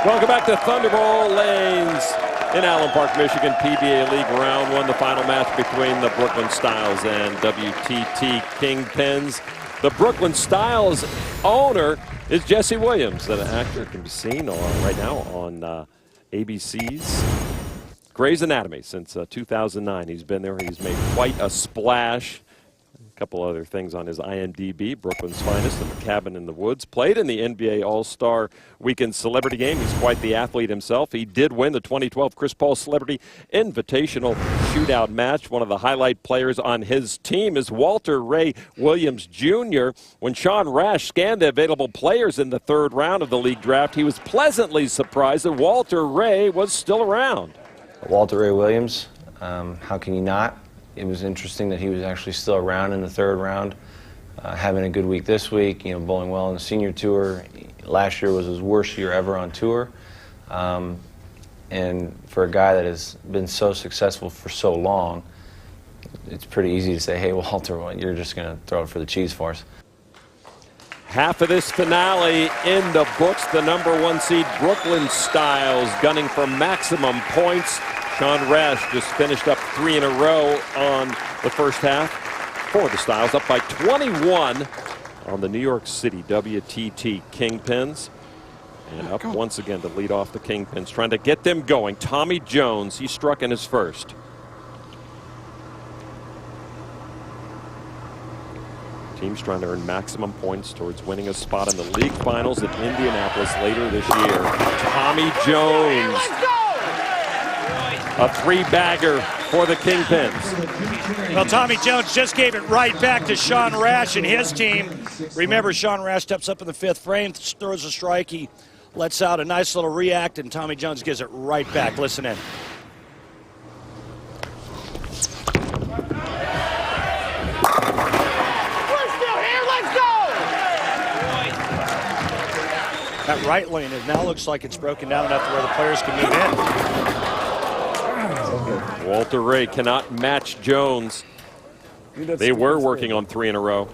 Welcome back to Thunderbolt Lanes in Allen Park, Michigan. PBA League Round 1, the final match between the Brooklyn Styles and WTT Kingpins. The Brooklyn Styles owner is Jesse Williams. That actor can be seen right now on ABC's Grey's Anatomy since 2009. He's been there. He's made quite a splash. A couple other things on his IMDb. Brooklyn's Finest in the Cabin in the Woods. Played in the NBA All-Star Weekend Celebrity Game. He's quite the athlete himself. He did win the 2012 Chris Paul Celebrity Invitational Shootout match. One of the highlight players on his team is Walter Ray Williams Jr. When Sean Rash scanned the available players in the third round of the league draft, he was pleasantly surprised that Walter Ray was still around. Walter Ray Williams, how can you not? It was interesting that he was actually still around in the third round, having a good week this week, bowling well in the senior tour. Last year was his worst year ever on tour. And for a guy that has been so successful for so long, it's pretty easy to say, hey, Walter, you're just going to throw it for the cheese for us. Half of this finale in the books. The #1 seed Brooklyn Styles gunning for maximum points. Sean Rash just finished up 3 in a row on the first half for the Styles, up by 21 on the New York City WTT Kingpins. And up once again to lead off the Kingpins, trying to get them going. Tommy Jones, he struck in his first. Team's trying to earn maximum points towards winning a spot in the league finals at Indianapolis later this year. Tommy Jones. A 3-bagger for the Kingpins. Well, Tommy Jones just gave it right back to Sean Rash and his team. Remember, Sean Rash steps up in the 5th frame, throws a strike. He lets out a nice little react, and Tommy Jones gives it right back. Listen in. That right lane, it now looks like it's broken down enough to where the players can move in. Walter Ray cannot match Jones. They were working on 3 in a row.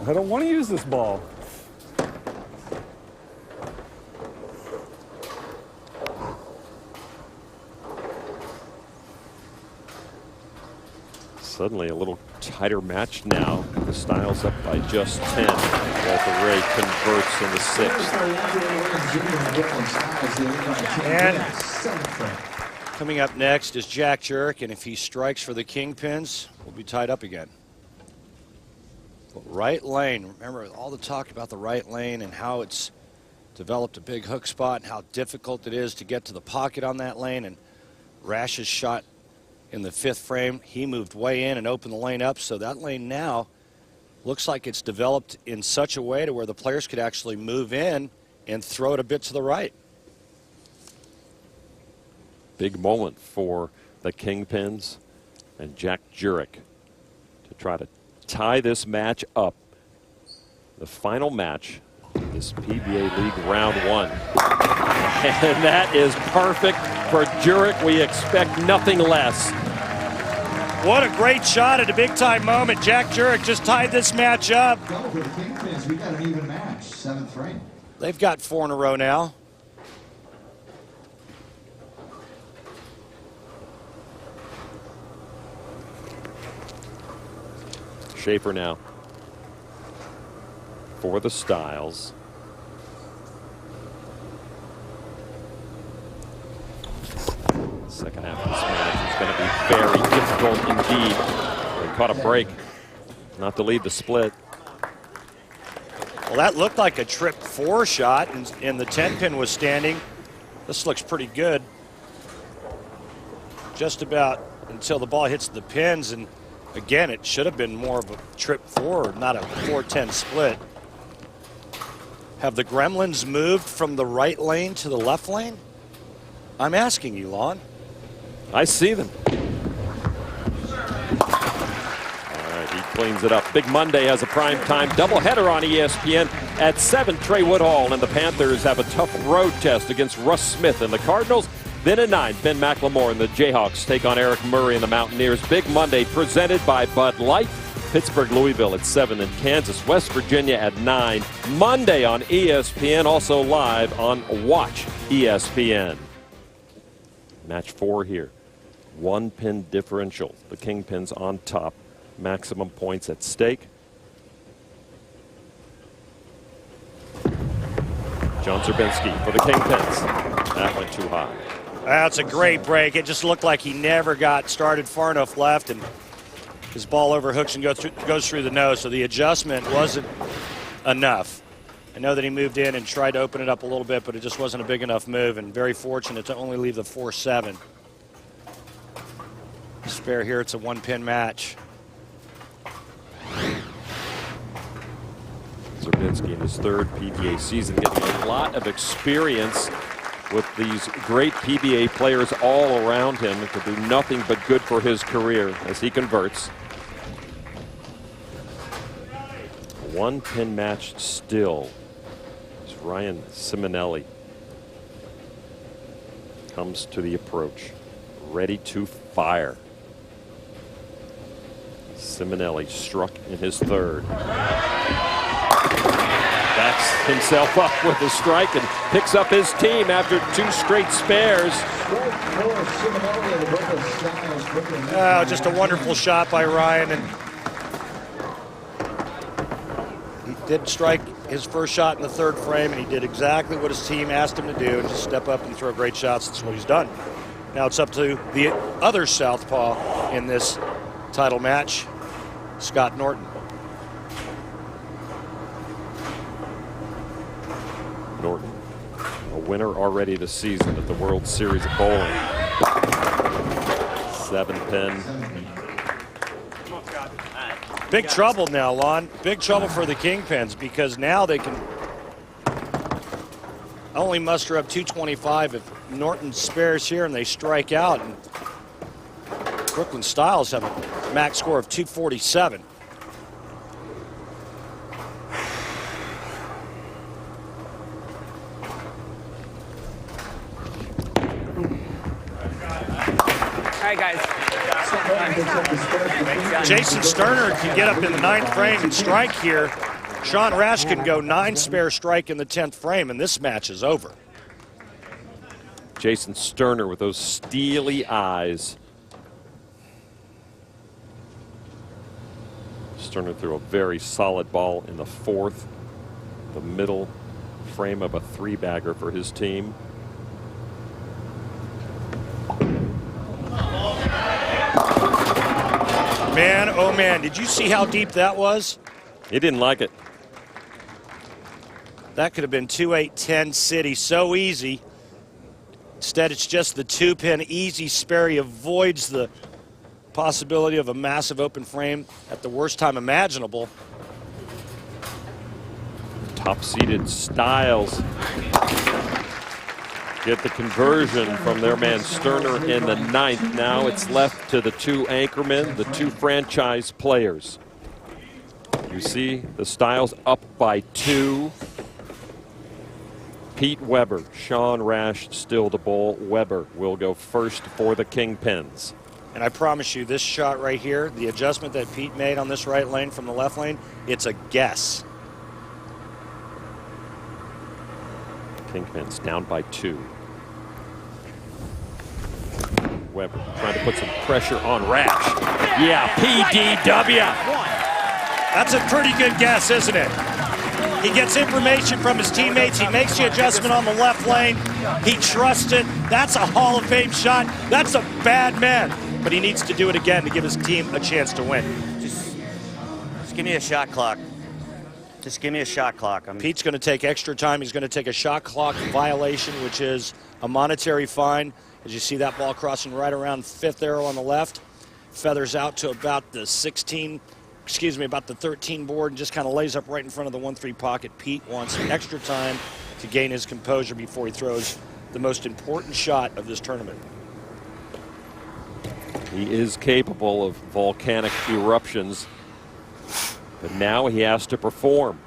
I don't want to use this ball. Suddenly a little tighter match now. The Styles up by just 10. Walter Ray converts in the 6th. And coming up next is Jack Jurek, and if he strikes for the Kingpins, we'll be tied up again. But right lane, remember all the talk about the right lane and how it's developed a big hook spot and how difficult it is to get to the pocket on that lane. And Rash's shot in the 5th frame, he moved way in and opened the lane up, so that lane now looks like it's developed in such a way to where the players could actually move in and throw it a bit to the right. Big moment for the Kingpins and Jack Jurek to try to tie this match up. The final match, this PBA League Round 1. And that is perfect for Jurek. We expect nothing less. What a great shot at a big-time moment. Jack Jurek just tied this match up. Go for the Kingpins. We got an even match. 7th frame. They've got 4 in a row now. Schaefer now for the Styles. Second half of this match is going to be very difficult indeed. They caught a break, not to lead the split. Well, that looked like a trip 4 shot, and the 10-pin was standing. This looks pretty good. Just about until the ball hits the pins, and again, it should have been more of a trip 4, not a 4-10 split. Have the Gremlins moved from the right lane to the left lane? I'm asking you, Lon. I see them. All right, he cleans it up. Big Monday has a primetime doubleheader on ESPN at 7. Trey Woodhall and the Panthers have a tough road test against Russ Smith and the Cardinals. Then at 9, Ben McLemore and the Jayhawks take on Eric Murray and the Mountaineers. Big Monday presented by Bud Light. Pittsburgh, Louisville at 7, and Kansas, West Virginia at 9. Monday on ESPN, also live on Watch ESPN. Match 4 here. 1-pin differential. The Kingpins on top. Maximum points at stake. John Zerbinski for the Kingpins. That went too high. That's a great break. It just looked like he never got started far enough left, and his ball overhooks and goes through the nose, so the adjustment wasn't enough. I know that he moved in and tried to open it up a little bit, but it just wasn't a big enough move, and very fortunate to only leave the 4-7. Spare here, it's a 1-pin match. Zerbinski in his 3rd PBA season, getting a lot of experience with these great PBA players all around him. It could do nothing but good for his career as he converts. 1-pin match still. As Ryan Simonelli comes to the approach, ready to fire. Simonelli struck in his 3rd. Backs himself up with a strike and picks up his team after 2 straight spares. Oh, just a wonderful shot by Ryan, and he did strike his first shot in the 3rd frame, and he did exactly what his team asked him to do, and just step up and throw great shots. That's what he's done. Now it's up to the other southpaw in this title match, Scott Norton. Norton, a winner already this season at the World Series of Bowling. 7-pin. Big trouble now, Lon. Big trouble for the Kingpins, because now they can only muster up 225 if Norton spares here and they strike out. And Brooklyn Styles have a max score of 247. All right, guys. Jason Sterner can get up in the 9th frame and strike here. Sean Rash can go 9 spare strike in the 10th frame, and this match is over. Jason Sterner with those steely eyes. Sterner threw a very solid ball in the 4th, the middle frame of a 3-bagger for his team. Man, oh man, did you see how deep that was? He didn't like it. That could have been 2-8-10 City, so easy. Instead, it's just the 2-pin easy spare. He avoids the possibility of a massive open frame at the worst time imaginable. Top-seeded Styles get the conversion from their man Sterner in the 9th. Now it's left to the 2 anchormen, the 2 franchise players. You see the Styles up by 2. Pete Weber, Sean Rash still to bowl. Weber will go first for the Kingpins. And I promise you, this shot right here, the adjustment that Pete made on this right lane from the left lane, it's a guess. Kingpins down by 2. Weber trying to put some pressure on Rash. Yeah, PDW. That's a pretty good guess, isn't it? He gets information from his teammates. He makes the adjustment on the left lane. He trusts it. That's a Hall of Fame shot. That's a bad man. But he needs to do it again to give his team a chance to win. Just give me a shot clock. Just give me a shot clock. Pete's going to take extra time. He's going to take a shot clock violation, which is a monetary fine. As you see that ball crossing right around 5th arrow on the left, feathers out to about the 13 board, and just kind of lays up right in front of the 1-3 pocket. Pete wants extra time to gain his composure before he throws the most important shot of this tournament. He is capable of volcanic eruptions, but now he has to perform.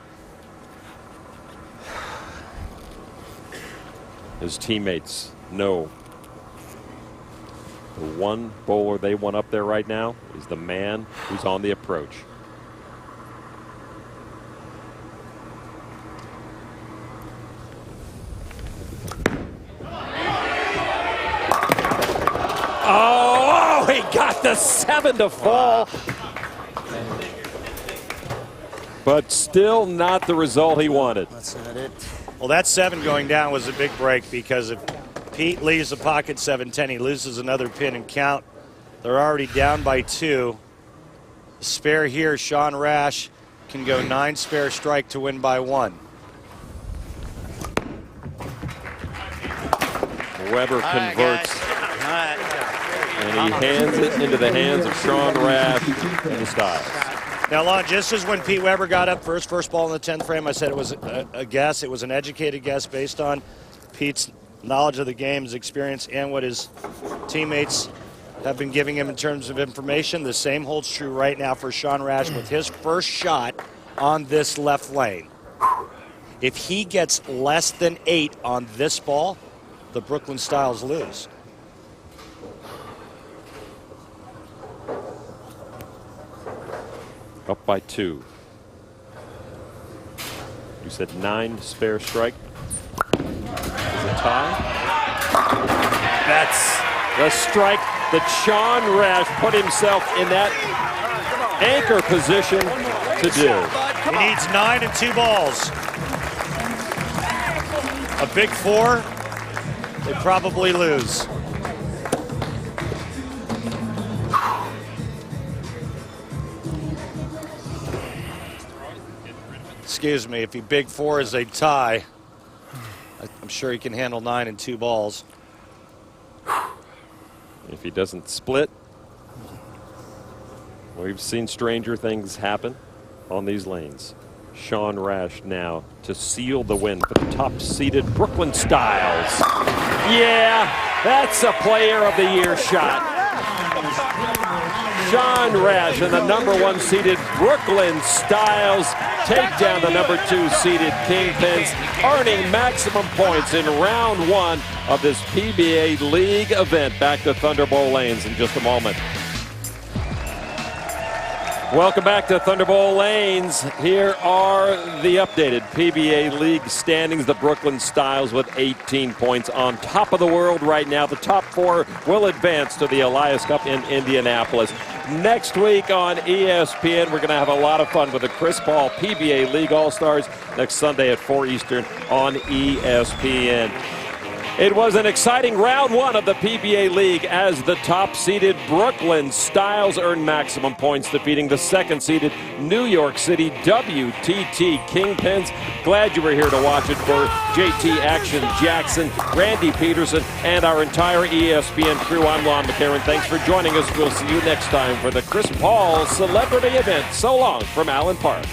His teammates know the one bowler they want up there right now is the man who's on the approach. got the 7 to fall. But still not the result he wanted. That's not it. Well, that 7 going down was a big break, because if Pete leaves the pocket 7-10, he loses another pin and count. They're already down by 2. The spare here, Sean Rash can go 9 spare strike to win by 1. Weber converts, All right. and he hands it into the hands of Sean Rash and the Styles. Now, Lon, just as when Pete Weber got up first ball in the 10th frame, I said it was a guess. It was an educated guess based on Pete's knowledge of the game, his experience, and what his teammates have been giving him in terms of information. The same holds true right now for Sean Rash with his first shot on this left lane. If he gets less than 8 on this ball, the Brooklyn Styles lose. Up by 2. You said 9 spare strike. Is a tie? That's the strike that Sean Rash put himself in that anchor position to do. He needs 9 and 2 balls. A big 4, they probably lose. Excuse me, if he big 4 is a tie, I'm sure he can handle 9 and 2 balls. If he doesn't split, we've seen stranger things happen on these lanes. Sean Rash now to seal the win for the top-seeded Brooklyn Styles. Yeah, that's a Player of the Year shot. Sean Rash and the number 1 seeded Brooklyn Styles take down the number 2 seeded Kingpins, earning maximum points in round 1 of this PBA League event. Back to Thunderbolt Lanes in just a moment. Welcome back to Thunderbolt Lanes. Here are the updated PBA League standings. The Brooklyn Styles with 18 points on top of the world right now. The top 4 will advance to the Elias Cup in Indianapolis. Next week on ESPN, we're going to have a lot of fun with the Chris Paul PBA League All-Stars next Sunday at 4 Eastern on ESPN. It was an exciting round 1 of the PBA League as the top-seeded Brooklyn Styles earned maximum points, defeating the second-seeded New York City WTT Kingpins. Glad you were here to watch it. For JT Action Jackson, Randy Peterson, and our entire ESPN crew, I'm Lon McCarron. Thanks for joining us. We'll see you next time for the Chris Paul Celebrity Event. So long from Allen Park.